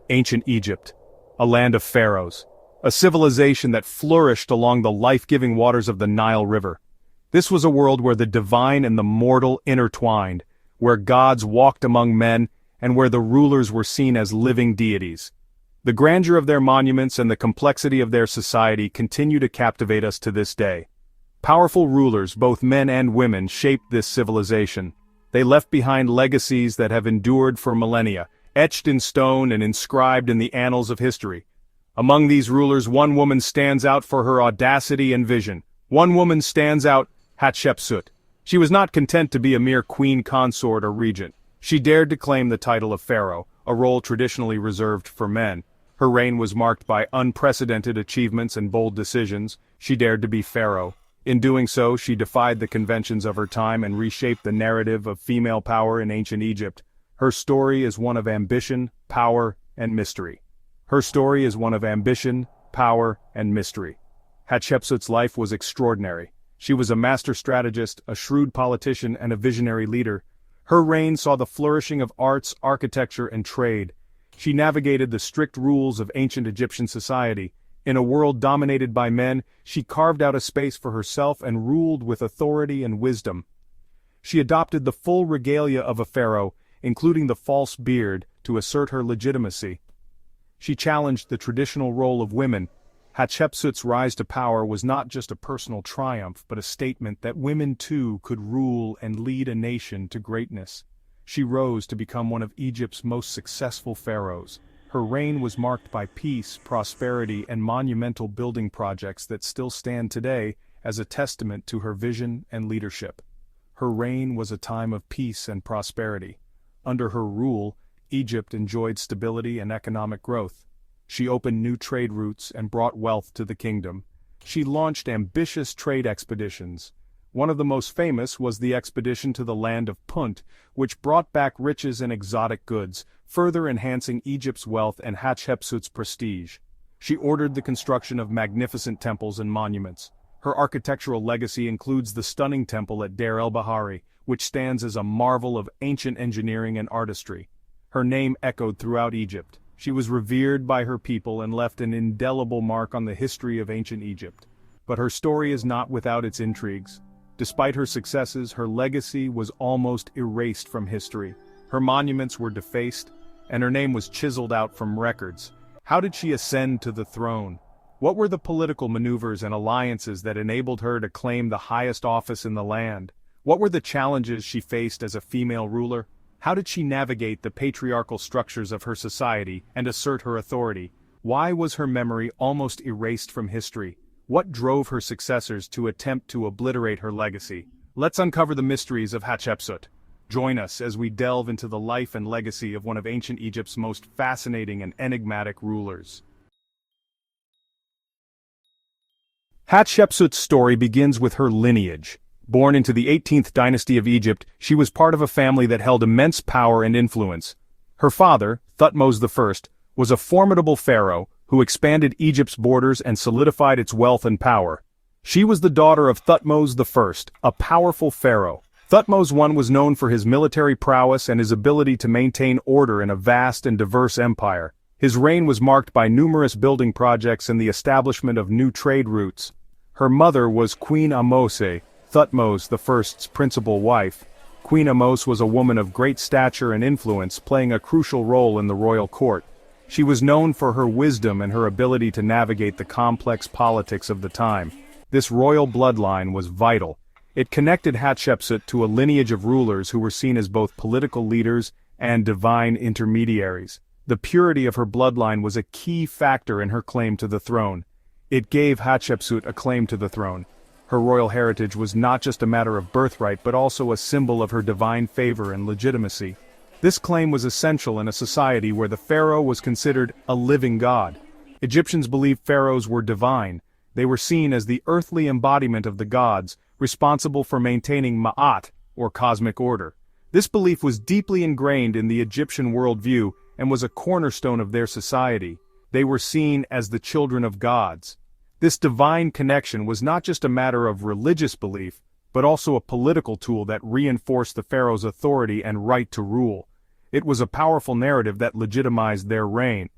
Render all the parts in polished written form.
Ancient Egypt, a land of pharaohs, a civilization that flourished along the life-giving waters of the Nile River. This was a world where the divine and the mortal intertwined, where gods walked among men, and where the rulers were seen as living deities. The grandeur of their monuments and the complexity of their society continue to captivate us to this day. Powerful rulers, both men and women, shaped this civilization. They left behind legacies that have endured for millennia, etched in stone and inscribed in the annals of history. Among these rulers, one woman stands out for her audacity and vision. One woman stands out, Hatshepsut. She was not content to be a mere queen consort or regent. She dared to claim the title of Pharaoh, a role traditionally reserved for men. Her reign was marked by unprecedented achievements and bold decisions. She dared to be Pharaoh. In doing so, she defied the conventions of her time and reshaped the narrative of female power in ancient Egypt. Her story is one of ambition, power, and mystery. Her story is one of ambition, power, and mystery. Hatshepsut's life was extraordinary. She was a master strategist, a shrewd politician, and a visionary leader. Her reign saw the flourishing of arts, architecture, and trade. She navigated the strict rules of ancient Egyptian society. In a world dominated by men, she carved out a space for herself and ruled with authority and wisdom. She adopted the full regalia of a pharaoh, including the false beard, to assert her legitimacy. She challenged the traditional role of women. Hatshepsut's rise to power was not just a personal triumph, but a statement that women too could rule and lead a nation to greatness. She rose to become one of Egypt's most successful pharaohs. Her reign was marked by peace, prosperity, and monumental building projects that still stand today as a testament to her vision and leadership. Her reign was a time of peace and prosperity. Under her rule, Egypt enjoyed stability and economic growth. She opened new trade routes and brought wealth to the kingdom. She launched ambitious trade expeditions. One of the most famous was the expedition to the land of Punt, which brought back riches and exotic goods, further enhancing Egypt's wealth and Hatshepsut's prestige. She ordered the construction of magnificent temples and monuments. Her architectural legacy includes the stunning temple at Deir el-Bahari, which stands as a marvel of ancient engineering and artistry. Her name echoed throughout Egypt. She was revered by her people and left an indelible mark on the history of ancient Egypt. But her story is not without its intrigues. Despite her successes, her legacy was almost erased from history. Her monuments were defaced, and her name was chiseled out from records. How did she ascend to the throne? What were the political maneuvers and alliances that enabled her to claim the highest office in the land? What were the challenges she faced as a female ruler? How did she navigate the patriarchal structures of her society and assert her authority? Why was her memory almost erased from history? What drove her successors to attempt to obliterate her legacy? Let's uncover the mysteries of Hatshepsut. Join us as we delve into the life and legacy of one of ancient Egypt's most fascinating and enigmatic rulers. Hatshepsut's story begins with her lineage. Born into the 18th dynasty of Egypt, she was part of a family that held immense power and influence. Her father, Thutmose I, was a formidable pharaoh who expanded Egypt's borders and solidified its wealth and power. She was the daughter of Thutmose I, a powerful pharaoh. Thutmose I was known for his military prowess and his ability to maintain order in a vast and diverse empire. His reign was marked by numerous building projects and the establishment of new trade routes. Her mother was Queen Ahmose, Thutmose I's principal wife. Queen Ahmose was a woman of great stature and influence, playing a crucial role in the royal court. She was known for her wisdom and her ability to navigate the complex politics of the time. This royal bloodline was vital. It connected Hatshepsut to a lineage of rulers who were seen as both political leaders and divine intermediaries. The purity of her bloodline was a key factor in her claim to the throne. It gave Hatshepsut a claim to the throne. Her royal heritage was not just a matter of birthright but also a symbol of her divine favor and legitimacy. This claim was essential in a society where the pharaoh was considered a living god. Egyptians believed pharaohs were divine. They were seen as the earthly embodiment of the gods, responsible for maintaining ma'at, or cosmic order. This belief was deeply ingrained in the Egyptian worldview and was a cornerstone of their society. They were seen as the children of gods. This divine connection was not just a matter of religious belief, but also a political tool that reinforced the pharaoh's authority and right to rule. It was a powerful narrative that legitimized their reign.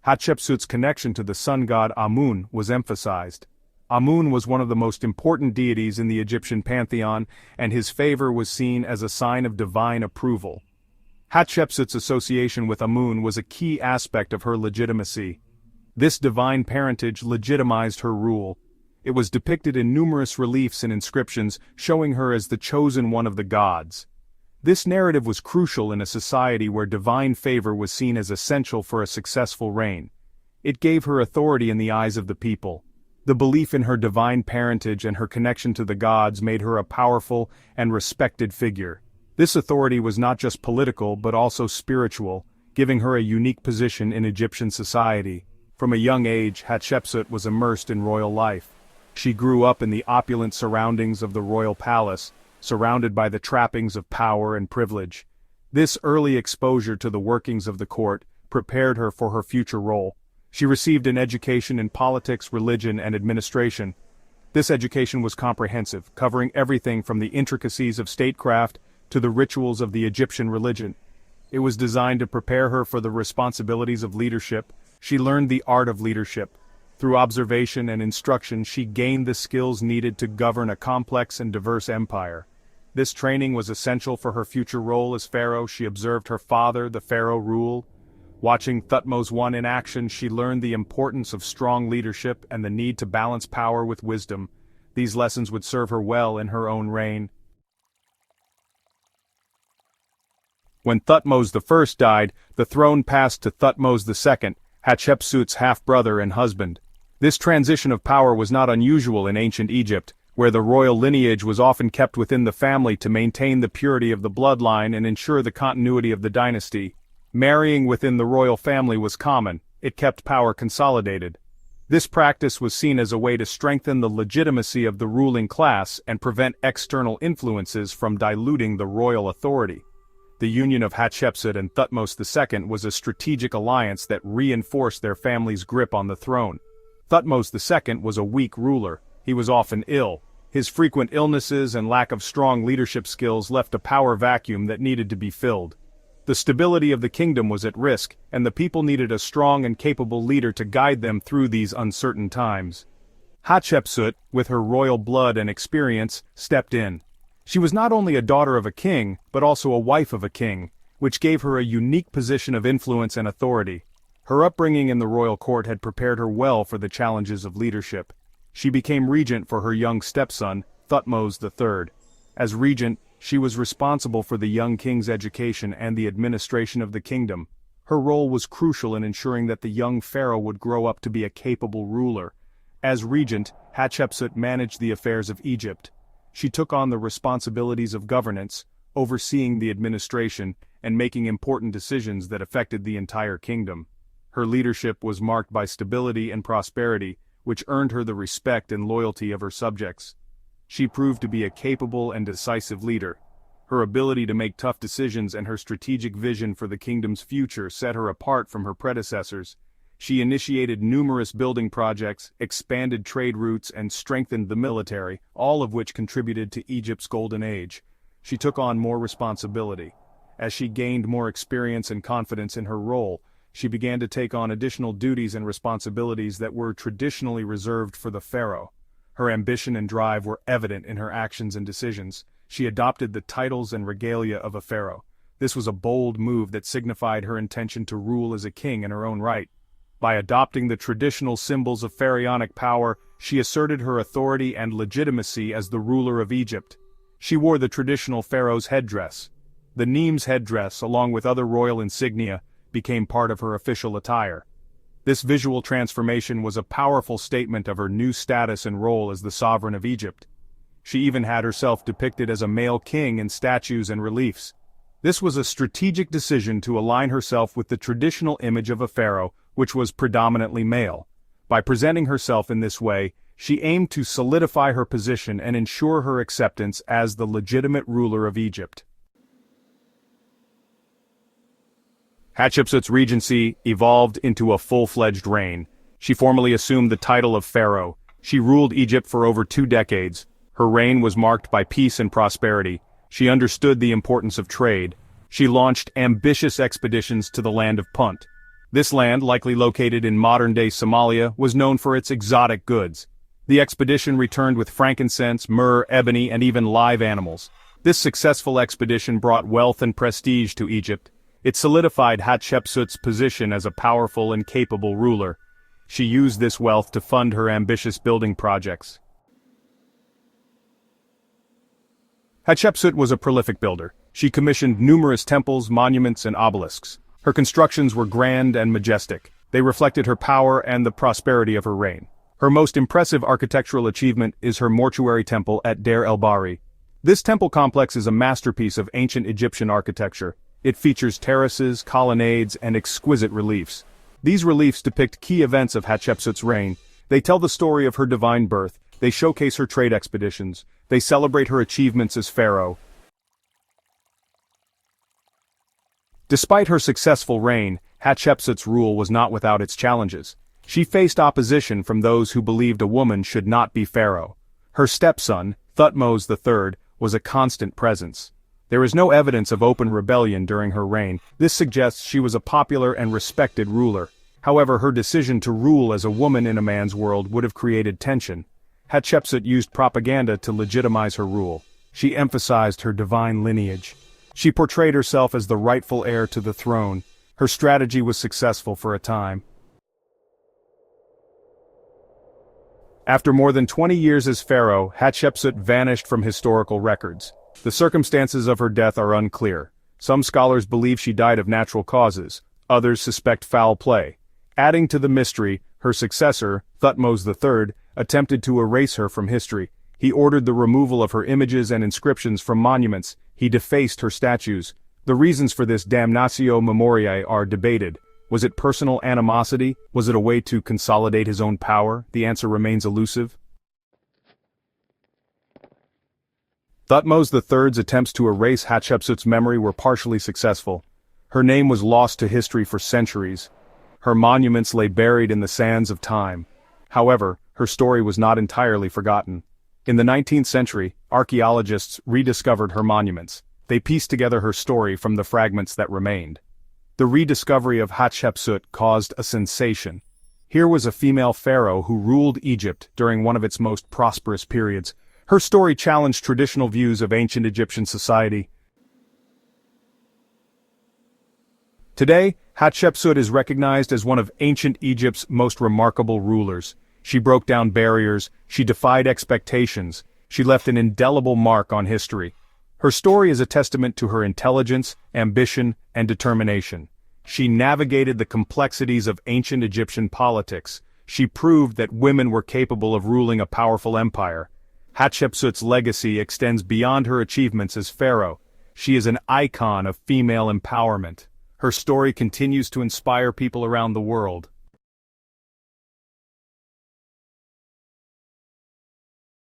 Hatshepsut's connection to the sun god Amun was emphasized. Amun was one of the most important deities in the Egyptian pantheon, and his favor was seen as a sign of divine approval. Hatshepsut's association with Amun was a key aspect of her legitimacy. This divine parentage legitimized her rule. It was depicted in numerous reliefs and inscriptions, showing her as the chosen one of the gods. This narrative was crucial in a society where divine favor was seen as essential for a successful reign. It gave her authority in the eyes of the people. The belief in her divine parentage and her connection to the gods made her a powerful and respected figure. This authority was not just political but also spiritual, giving her a unique position in Egyptian society. From a young age, Hatshepsut was immersed in royal life. She grew up in the opulent surroundings of the royal palace, surrounded by the trappings of power and privilege. This early exposure to the workings of the court prepared her for her future role. She received an education in politics, religion, and administration. This education was comprehensive, covering everything from the intricacies of statecraft to the rituals of the Egyptian religion. It was designed to prepare her for the responsibilities of leadership. She learned the art of leadership. Through observation and instruction, she gained the skills needed to govern a complex and diverse empire. This training was essential for her future role as pharaoh. She observed her father, the pharaoh, rule. Watching Thutmose I in action, she learned the importance of strong leadership and the need to balance power with wisdom. These lessons would serve her well in her own reign. When Thutmose I died, the throne passed to Thutmose II, Hatshepsut's half-brother and husband. This transition of power was not unusual in ancient Egypt, where the royal lineage was often kept within the family to maintain the purity of the bloodline and ensure the continuity of the dynasty. Marrying within the royal family was common. It kept power consolidated. This practice was seen as a way to strengthen the legitimacy of the ruling class and prevent external influences from diluting the royal authority. The union of Hatshepsut and Thutmose II was a strategic alliance that reinforced their family's grip on the throne. Thutmose II was a weak ruler. He was often ill. His frequent illnesses and lack of strong leadership skills left a power vacuum that needed to be filled. The stability of the kingdom was at risk, and the people needed a strong and capable leader to guide them through these uncertain times. Hatshepsut, with her royal blood and experience, stepped in. She was not only a daughter of a king, but also a wife of a king, which gave her a unique position of influence and authority. Her upbringing in the royal court had prepared her well for the challenges of leadership. She became regent for her young stepson, Thutmose III. As regent, she was responsible for the young king's education and the administration of the kingdom. Her role was crucial in ensuring that the young pharaoh would grow up to be a capable ruler. As regent, Hatshepsut managed the affairs of Egypt. She took on the responsibilities of governance, overseeing the administration, and making important decisions that affected the entire kingdom. Her leadership was marked by stability and prosperity, which earned her the respect and loyalty of her subjects. She proved to be a capable and decisive leader. Her ability to make tough decisions and her strategic vision for the kingdom's future set her apart from her predecessors. She initiated numerous building projects, expanded trade routes, and strengthened the military, all of which contributed to Egypt's golden age. She took on more responsibility. As she gained more experience and confidence in her role, she began to take on additional duties and responsibilities that were traditionally reserved for the pharaoh. Her ambition and drive were evident in her actions and decisions. She adopted the titles and regalia of a pharaoh. This was a bold move that signified her intention to rule as a king in her own right. By adopting the traditional symbols of pharaonic power, she asserted her authority and legitimacy as the ruler of Egypt. She wore the traditional pharaoh's headdress. The Nemes headdress, along with other royal insignia, became part of her official attire. This visual transformation was a powerful statement of her new status and role as the sovereign of Egypt. She even had herself depicted as a male king in statues and reliefs. This was a strategic decision to align herself with the traditional image of a pharaoh, which was predominantly male. By presenting herself in this way, she aimed to solidify her position and ensure her acceptance as the legitimate ruler of Egypt. Hatshepsut's regency evolved into a full-fledged reign. She formally assumed the title of pharaoh. She ruled Egypt for over 2 decades. Her reign was marked by peace and prosperity. She understood the importance of trade. She launched ambitious expeditions to the land of Punt. This land, likely located in modern-day Somalia, was known for its exotic goods. The expedition returned with frankincense, myrrh, ebony, and even live animals. This successful expedition brought wealth and prestige to Egypt. It solidified Hatshepsut's position as a powerful and capable ruler. She used this wealth to fund her ambitious building projects. Hatshepsut was a prolific builder. She commissioned numerous temples, monuments, and obelisks. Her constructions were grand and majestic. They reflected her power and the prosperity of her reign. Her most impressive architectural achievement is her mortuary temple at Deir el-Bahri. This temple complex is a masterpiece of ancient Egyptian architecture. It features terraces, colonnades, and exquisite reliefs. These reliefs depict key events of Hatshepsut's reign. They tell the story of her divine birth. They showcase her trade expeditions. They celebrate her achievements as pharaoh. Despite her successful reign, Hatshepsut's rule was not without its challenges. She faced opposition from those who believed a woman should not be pharaoh. Her stepson, Thutmose III, was a constant presence. There is no evidence of open rebellion during her reign. This suggests she was a popular and respected ruler. However, her decision to rule as a woman in a man's world would have created tension. Hatshepsut used propaganda to legitimize her rule. She emphasized her divine lineage. She portrayed herself as the rightful heir to the throne. Her strategy was successful for a time. After more than 20 years as pharaoh, Hatshepsut vanished from historical records. The circumstances of her death are unclear. Some scholars believe she died of natural causes. Others suspect foul play. Adding to the mystery, her successor, Thutmose III, attempted to erase her from history. He ordered the removal of her images and inscriptions from monuments. He defaced her statues. The reasons for this damnatio memoriae are debated. Was it personal animosity? Was it a way to consolidate his own power? The answer remains elusive. Thutmose III's attempts to erase Hatshepsut's memory were partially successful. Her name was lost to history for centuries. Her monuments lay buried in the sands of time. However, her story was not entirely forgotten. In the 19th century, archaeologists rediscovered her monuments. They pieced together her story from the fragments that remained. The rediscovery of Hatshepsut caused a sensation. Here was a female pharaoh who ruled Egypt during one of its most prosperous periods. Her story challenged traditional views of ancient Egyptian society. Today, Hatshepsut is recognized as one of ancient Egypt's most remarkable rulers. She broke down barriers, she defied expectations, she left an indelible mark on history. Her story is a testament to her intelligence, ambition, and determination. She navigated the complexities of ancient Egyptian politics. She proved that women were capable of ruling a powerful empire. Hatshepsut's legacy extends beyond her achievements as pharaoh. She is an icon of female empowerment. Her story continues to inspire people around the world.